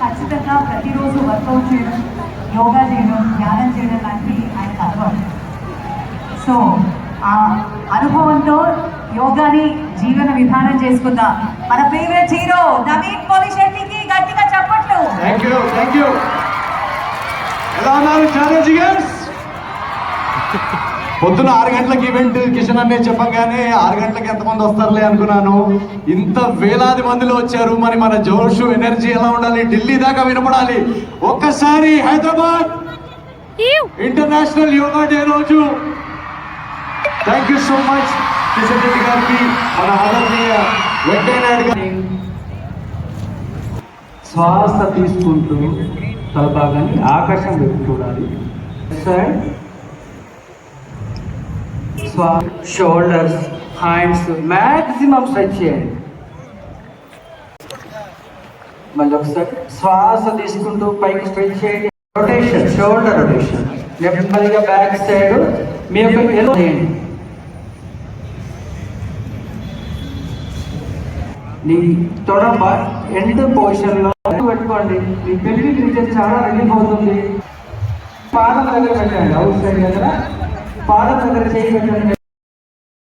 ఖచ్చితంగా ప్రతిరోజు వర్కౌట్ చేయడం, యోగా చేయడం, ధ్యానం చేయడం లాంటివి ఆయనకు అలవాటు. సో ఆ అనుభవంతో యోగాని జీవన విధానం చేసుకుందాం. మన ఫేవరెట్ హీరో నవీన్ పోలిశెట్టికి గట్టిగా చప్పట్లు. Thank you. ఎలా ఉన్నారు ఛాలెంజ్ గేమ్స్? పొద్దున 6 గంటలకు ఈవెంట్ కిషన్ అనే చెప్పగానే 6 గంటలకు ఎంతమంది వస్తారులే అనుకున్నాను. ఇంత వేలాది మందిలో వచ్చారు. మరి మన జోష్ ఎనర్జీ ఎలా ఉండాలి? ఢిల్లీ దాకా వినపడాలి. ఒక్కసారి హైదరాబాద్ ఇంటర్నేషనల్ యోగా డే రోజు thank you so much Kishan Reddy గారికి, మన ఆదరణీయ వెంకయ్య నాయుడు గారి. శ్వాస తీసుకుంటూ తల భాగాన్ని ఆకాశం వైపు చూడాలి. షోల్డర్స్, హ్యాండ్స్ మ్యాక్సిమం స్ట్రెచ్ చేయండి. మళ్ళీ ఒకసారి శ్వాస తీసుకుంటూ పైకి స్ట్రెచ్ చేయండి. Rotation, shoulder rotation. నెమ్మదిగా బ్యాక్ సైడ్ మీ యొక్క ఎల్లో చేయండి. నీ తొడ ఎండ్ పొజిషన్లో పెట్టుకోండి. మీ పెల్విక్ రీజన్ చాలా రిలీఫ్ అవుతుంది. పాదం దగ్గర పెట్టండి. అవుట్ సైడ్ దగ్గర పాదం దగ్గర చేయి పెట్టండి.